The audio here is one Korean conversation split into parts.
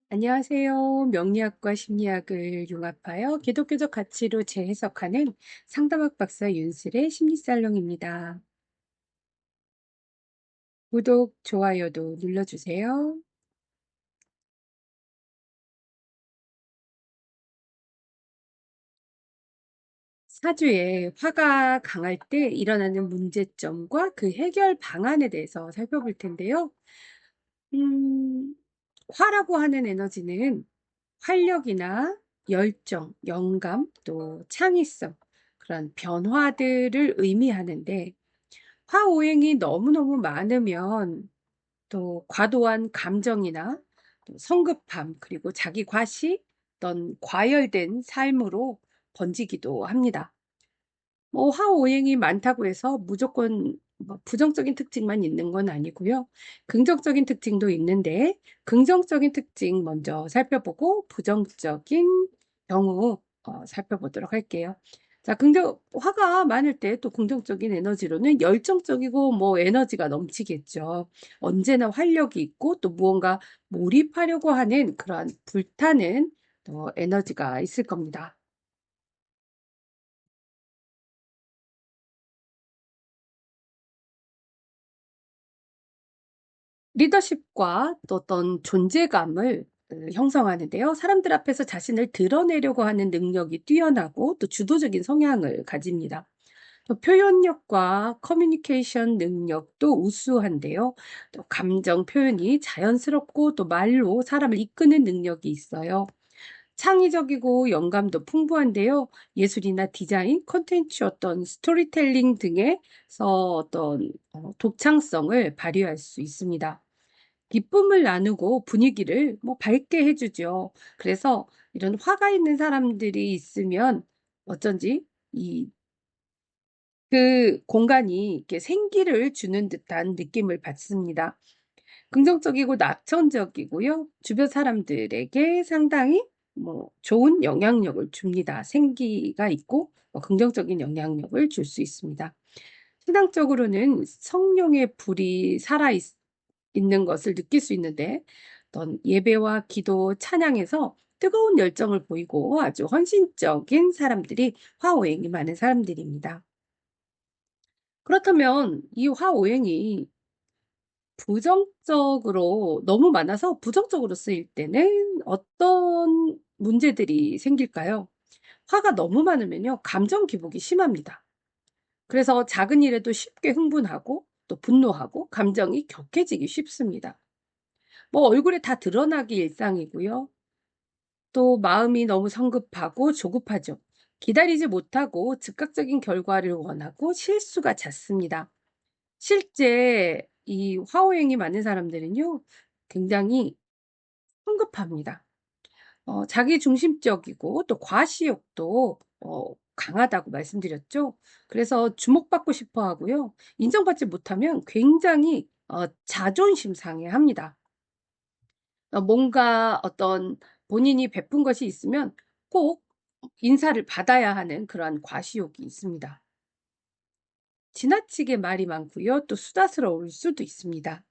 안녕하세요. 명리학과 심리학을 융합하여 기독교적 가치로 재해석하는 상담학 박사 윤슬의 심리살롱입니다. 구독, 좋아요도 눌러주세요. 사주에 화가 강할 때 일어나는 문제점과 그 해결 방안에 대해서 살펴볼 텐데요. 음, 화라고 하는 에너지는 활력이나 열정, 영감, 또 창의성, 그런 변화들을 의미하는데 화오행이 너무너무 많으면 또 과도한 감정이나 또 성급함 그리고 자기 과시 어떤 과열된 삶으로 번지기도 합니다. 뭐 화오행이 많다고 해서 무조건 뭐 부정적인 특징만 있는 건 아니고요. 긍정적인 특징도 있는데 긍정적인 특징 먼저 살펴보고 부정적인 경우 살펴보도록 할게요. 자, 화가 많을 때 또 긍정적인 에너지로는 열정적이고 뭐 에너지가 넘치겠죠. 언제나 활력이 있고 또 무언가 몰입하려고 하는 그러한 불타는 또 에너지가 있을 겁니다. 리더십과 또 어떤 존재감을 형성하는데요. 사람들 앞에서 자신을 드러내려고 하는 능력이 뛰어나고 또 주도적인 성향을 가집니다. 또 표현력과 커뮤니케이션 능력도 우수한데요. 또 감정 표현이 자연스럽고 또 말로 사람을 이끄는 능력이 있어요. 창의적이고 영감도 풍부한데요. 예술이나 디자인, 콘텐츠 어떤 스토리텔링 등에서 어떤 독창성을 발휘할 수 있습니다. 기쁨을 나누고 분위기를 뭐 밝게 해 주죠. 그래서 이런 화가 있는 사람들이 있으면 어쩐지 이 그 공간이 이렇게 생기를 주는 듯한 느낌을 받습니다. 긍정적이고 낙천적이고요. 주변 사람들에게 상당히 뭐 좋은 영향력을 줍니다. 생기가 있고 긍정적인 영향력을 줄 수 있습니다. 신앙적으로는 성령의 불이 살아 있는 것을 느낄 수 있는데 어떤 예배와 기도, 찬양에서 뜨거운 열정을 보이고 아주 헌신적인 사람들이 화오행이 많은 사람들입니다. 그렇다면 이 화오행이 부정적으로 너무 많아서 부정적으로 쓰일 때는 어떤 문제들이 생길까요? 화가 너무 많으면요. 감정 기복이 심합니다. 그래서 작은 일에도 쉽게 흥분하고 또 분노하고 감정이 격해지기 쉽습니다. 뭐 얼굴에 다 드러나기 일상이고요. 또 마음이 너무 성급하고 조급하죠. 기다리지 못하고 즉각적인 결과를 원하고 실수가 잦습니다. 실제 이 화오행이 많은 사람들은요. 굉장히 성급합니다. 자기 중심적이고 또 과시욕도 강하다고 말씀드렸죠. 그래서 주목받고 싶어 하고요. 인정받지 못하면 굉장히 자존심 상해합니다. 뭔가 어떤 본인이 베푼 것이 있으면 꼭 인사를 받아야 하는 그러한 과시욕이 있습니다. 지나치게 말이 많고요. 또 수다스러울 수도 있습니다.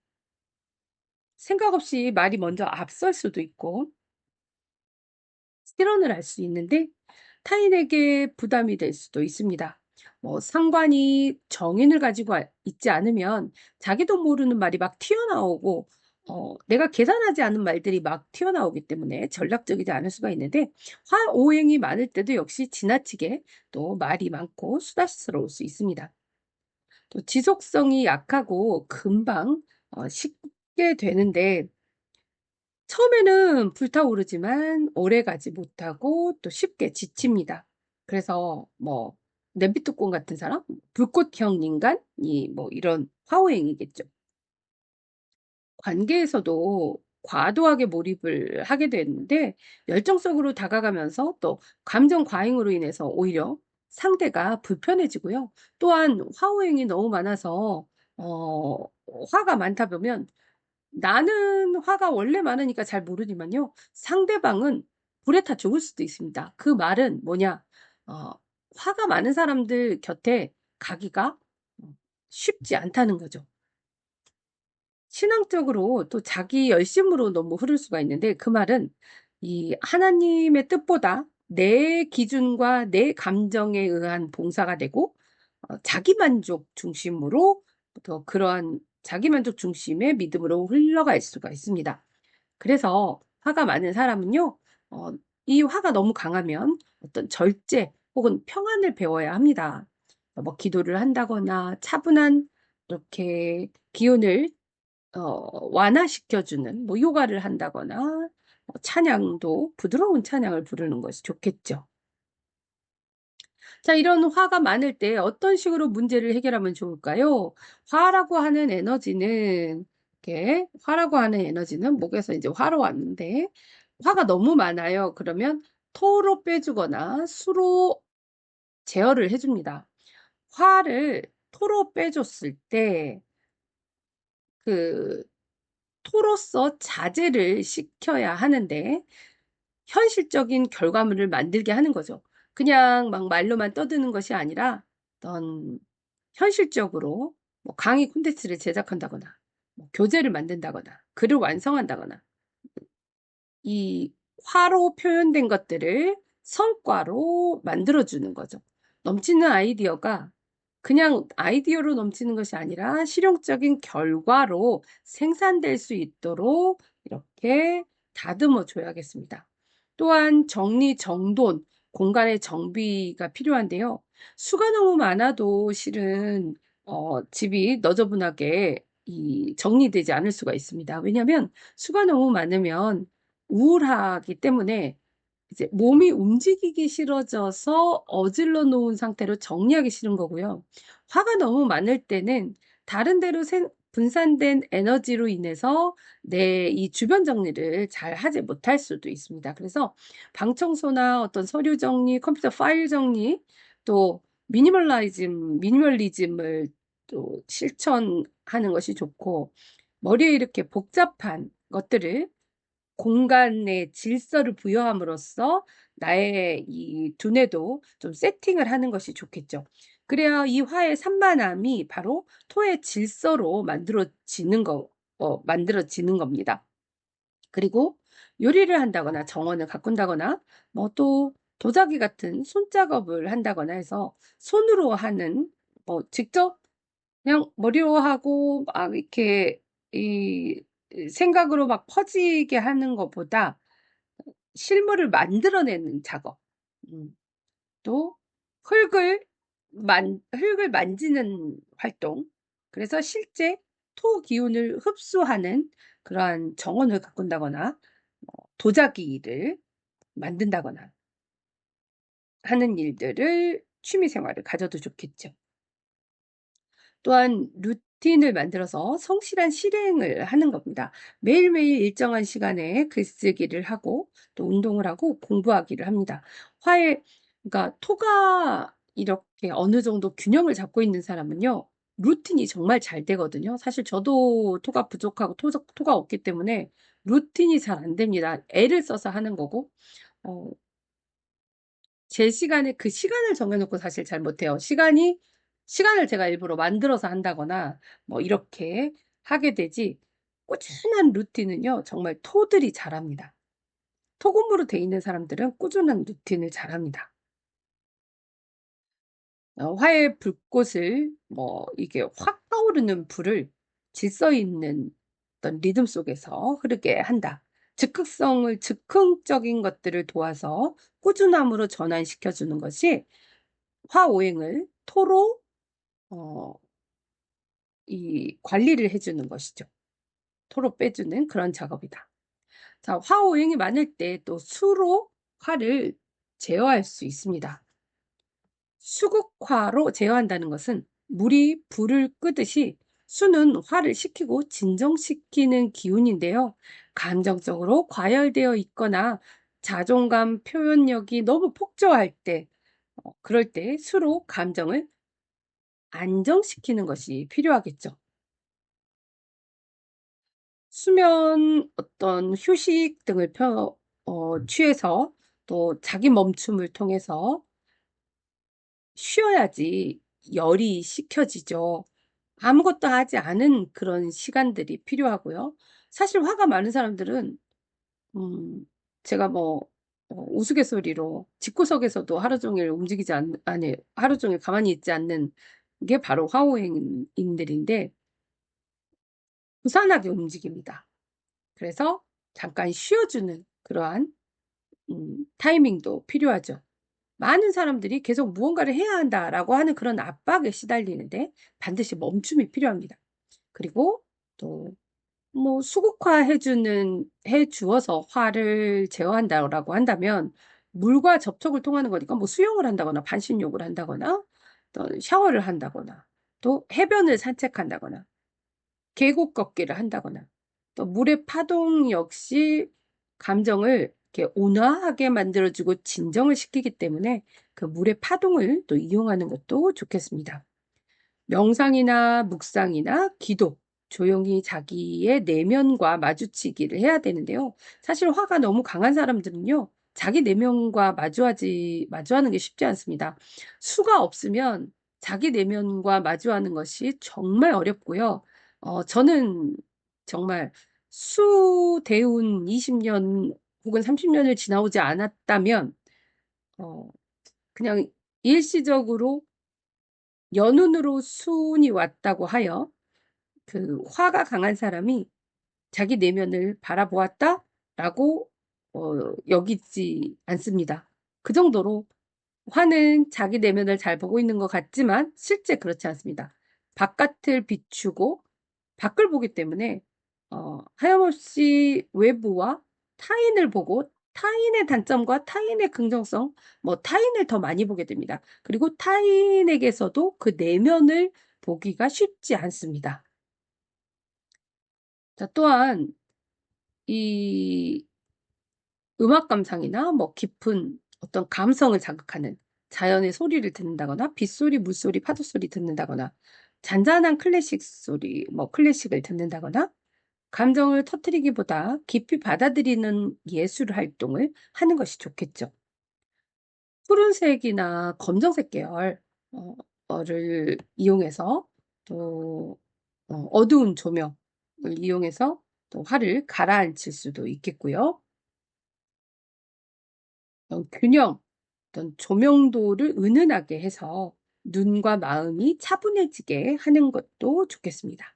생각 없이 말이 먼저 앞설 수도 있고 실언을 할 수 있는데 타인에게 부담이 될 수도 있습니다. 뭐 상관이 정인을 가지고 있지 않으면 자기도 모르는 말이 막 튀어나오고 내가 계산하지 않은 말들이 막 튀어나오기 때문에 전략적이지 않을 수가 있는데 화오행이 많을 때도 역시 지나치게 또 말이 많고 수다스러울 수 있습니다. 또 지속성이 약하고 금방 식게 되는데 처음에는 불타오르지만 오래가지 못하고 또 쉽게 지칩니다. 그래서 뭐 냄비뚜껑 같은 사람, 불꽃형 인간이 뭐 이런 화오행이겠죠. 관계에서도 과도하게 몰입을 하게 되는데 열정적으로 다가가면서 또 감정 과잉으로 인해서 오히려 상대가 불편해지고요. 또한 화오행이 너무 많아서 어 화가 많다 보면 나는 화가 원래 많으니까 잘 모르지만요. 상대방은 불에 타 죽을 수도 있습니다. 그 말은 뭐냐? 어 화가 많은 사람들 곁에 가기가 쉽지 않다는 거죠. 신앙적으로 또 자기 열심으로 너무 흐를 수가 있는데 그 말은 이 하나님의 뜻보다 내 기준과 내 감정에 의한 봉사가 되고 자기만족 중심으로 또 그러한 자기만족 중심의 믿음으로 흘러갈 수가 있습니다. 그래서 화가 많은 사람은요, 어, 이 화가 너무 강하면 어떤 절제 혹은 평안을 배워야 합니다. 뭐 기도를 한다거나 차분한 이렇게 기운을 완화시켜주는 뭐 요가를 한다거나 찬양도 부드러운 찬양을 부르는 것이 좋겠죠. 자, 이런 화가 많을 때 어떤 식으로 문제를 해결하면 좋을까요? 화라고 하는 에너지는 이렇게 화라고 하는 에너지는 목에서 이제 화로 왔는데 화가 너무 많아요. 그러면 토로 빼주거나 수로 제어를 해줍니다. 화를 토로 빼줬을 때 그 토로서 자제를 시켜야 하는데 현실적인 결과물을 만들게 하는 거죠. 그냥 막 말로만 떠드는 것이 아니라 어떤 현실적으로 뭐 강의 콘텐츠를 제작한다거나 뭐 교재를 만든다거나 글을 완성한다거나 이 화로 표현된 것들을 성과로 만들어주는 거죠. 넘치는 아이디어가 그냥 아이디어로 넘치는 것이 아니라 실용적인 결과로 생산될 수 있도록 이렇게 다듬어 줘야겠습니다. 또한 정리정돈, 공간의 정비가 필요한데요. 수가 너무 많아도 실은 집이 너저분하게 정리되지 않을 수가 있습니다. 왜냐하면 수가 너무 많으면 우울하기 때문에 이제 몸이 움직이기 싫어져서 어질러 놓은 상태로 정리하기 싫은 거고요. 화가 너무 많을 때는 다른 데로 분산된 에너지로 인해서 내 이 주변 정리를 잘 하지 못할 수도 있습니다. 그래서 방 청소나 어떤 서류 정리, 컴퓨터 파일 정리, 또 미니멀리즘을 또 실천하는 것이 좋고, 머리에 이렇게 복잡한 것들을 공간의 질서를 부여함으로써 나의 이 두뇌도 좀 세팅을 하는 것이 좋겠죠. 그래야 이 화의 산만함이 바로 토의 질서로 만들어지는 겁니다. 그리고 요리를 한다거나 정원을 가꾼다거나 뭐 또 도자기 같은 손작업을 한다거나 해서 손으로 하는 뭐 직접 그냥 머리로 하고 막 이렇게 이 생각으로 막 퍼지게 하는 것보다 실물을 만들어내는 작업. 음. 또 흙을 만지는 활동. 그래서 실제 토 기운을 흡수하는 그러한 정원을 가꾼다거나 도자기를 만든다거나 하는 일들을 취미 생활을 가져도 좋겠죠. 또한 루틴을 만들어서 성실한 실행을 하는 겁니다. 매일매일 일정한 시간에 글쓰기를 하고 또 운동을 하고 공부하기를 합니다. 그러니까 토가 이렇게 어느 정도 균형을 잡고 있는 사람은요, 루틴이 정말 잘 되거든요. 사실 저도 토가 부족하고 토가 없기 때문에 루틴이 잘 안 됩니다. 애를 써서 하는 거고, 어, 제 시간에 그 시간을 정해놓고 사실 잘 못해요. 시간을 제가 일부러 만들어서 한다거나 뭐 이렇게 하게 되지 꾸준한 루틴은요, 정말 토들이 잘합니다. 토금으로 돼 있는 사람들은 꾸준한 루틴을 잘합니다. 화의 불꽃을 뭐 이게 확 타오르는 불을 질서 있는 어떤 리듬 속에서 흐르게 한다. 즉흥적인 것들을 도와서 꾸준함으로 전환시켜 주는 것이 화오행을 토로 어, 이 관리를 해주는 것이죠. 토로 빼주는 그런 작업이다. 자, 화오행이 많을 때 또 수로 화를 제어할 수 있습니다. 수극화로 제어한다는 것은 물이 불을 끄듯이 수는 화를 식히고 진정시키는 기운인데요. 감정적으로 과열되어 있거나 자존감 표현력이 너무 폭주할 때, 그럴 때 수로 감정을 안정시키는 것이 필요하겠죠. 수면, 어떤 휴식 등을 취해서 또 자기 멈춤을 통해서 쉬어야지 열이 식혀지죠. 아무것도 하지 않은 그런 시간들이 필요하고요. 사실 화가 많은 사람들은 음, 제가 뭐 우스갯소리로 집구석에서도 하루 종일 움직이지 아니 하루 종일 가만히 있지 않는 게 바로 화오행인들인데 부산하게 움직입니다. 그래서 잠깐 쉬어주는 그러한 타이밍도 필요하죠. 많은 사람들이 계속 무언가를 해야 한다라고 하는 그런 압박에 시달리는데 반드시 멈춤이 필요합니다. 그리고 또 뭐 해 주어서 화를 제어한다라고 한다면 물과 접촉을 통하는 거니까 뭐 수영을 한다거나 반신욕을 한다거나 또 샤워를 한다거나 또 해변을 산책한다거나 계곡 걷기를 한다거나 또 물의 파동 역시 감정을 이렇게 온화하게 만들어주고 진정을 시키기 때문에 그 물의 파동을 또 이용하는 것도 좋겠습니다. 명상이나 묵상이나 기도, 조용히 자기의 내면과 마주치기를 해야 되는데요. 사실 화가 너무 강한 사람들은요, 자기 내면과 마주하는 게 쉽지 않습니다. 수가 없으면 자기 내면과 마주하는 것이 정말 어렵고요. 저는 정말 수대운 20년 혹은 30년을 지나오지 않았다면, 어, 그냥 일시적으로 연운으로 수운이 왔다고 하여 그 화가 강한 사람이 자기 내면을 바라보았다라고 여기지 않습니다. 그 정도로 화는 자기 내면을 잘 보고 있는 것 같지만 실제 그렇지 않습니다. 바깥을 비추고 밖을 보기 때문에 하염없이 외부와 타인을 보고 타인의 단점과 타인의 긍정성, 뭐 타인을 더 많이 보게 됩니다. 그리고 타인에게서도 그 내면을 보기가 쉽지 않습니다. 자, 또한 이 음악 감상이나 뭐 깊은 어떤 감성을 자극하는 자연의 소리를 듣는다거나 빗소리, 물소리, 파도소리 듣는다거나 잔잔한 클래식 소리, 뭐 클래식을 듣는다거나 감정을 터뜨리기보다 깊이 받아들이는 예술 활동을 하는 것이 좋겠죠. 푸른색이나 검정색 계열 를 이용해서 또 어두운 조명을 이용해서 또 화를 가라앉힐 수도 있겠고요. 균형, 어떤 조명도를 은은하게 해서 눈과 마음이 차분해지게 하는 것도 좋겠습니다.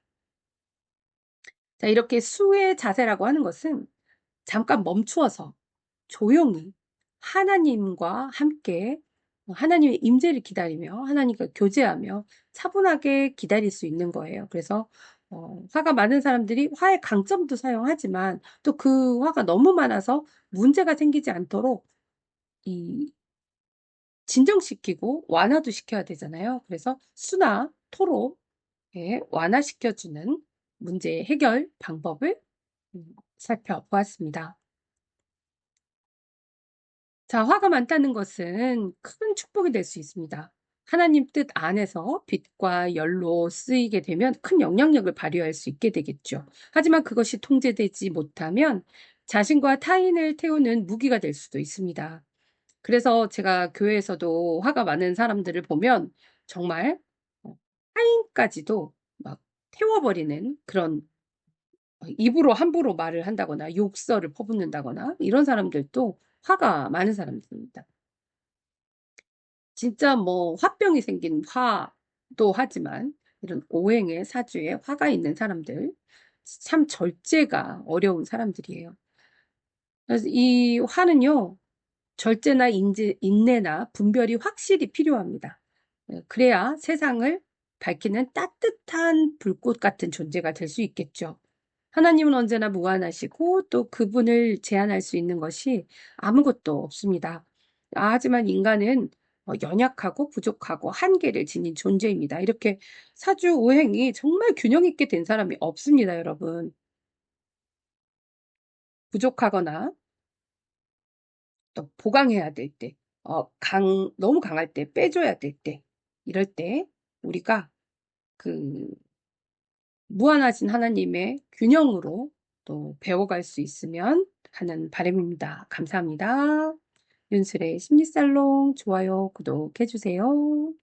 자, 이렇게 수의 자세라고 하는 것은 잠깐 멈추어서 조용히 하나님과 함께 하나님의 임재를 기다리며 하나님과 교제하며 차분하게 기다릴 수 있는 거예요. 그래서 화가 많은 사람들이 화의 강점도 사용하지만 또 그 화가 너무 많아서 문제가 생기지 않도록 이 진정시키고 완화도 시켜야 되잖아요. 그래서 수나 토로 완화시켜주는 문제 해결 방법을 살펴보았습니다. 자, 화가 많다는 것은 큰 축복이 될 수 있습니다. 하나님 뜻 안에서 빛과 열로 쓰이게 되면 큰 영향력을 발휘할 수 있게 되겠죠. 하지만 그것이 통제되지 못하면 자신과 타인을 태우는 무기가 될 수도 있습니다. 그래서 제가 교회에서도 화가 많은 사람들을 보면 정말 타인까지도 막 태워버리는 그런 입으로 함부로 말을 한다거나 욕설을 퍼붓는다거나 이런 사람들도 화가 많은 사람들입니다. 진짜 뭐 화병이 생긴 화도 하지만 이런 오행의 사주에 화가 있는 사람들 참 절제가 어려운 사람들이에요. 그래서 이 화는요, 절제나 인내나 분별이 확실히 필요합니다. 그래야 세상을 밝히는 따뜻한 불꽃 같은 존재가 될 수 있겠죠. 하나님은 언제나 무한하시고 또 그분을 제한할 수 있는 것이 아무것도 없습니다. 하지만 인간은 연약하고 부족하고 한계를 지닌 존재입니다. 이렇게 사주 오행이 정말 균형 있게 된 사람이 없습니다, 여러분. 부족하거나 또 보강해야 될 때, 너무 강할 때 빼줘야 될 때, 이럴 때 우리가 그 무한하신 하나님의 균형으로 또 배워갈 수 있으면 하는 바람입니다. 감사합니다. 윤슬의 심리살롱 좋아요, 구독해주세요.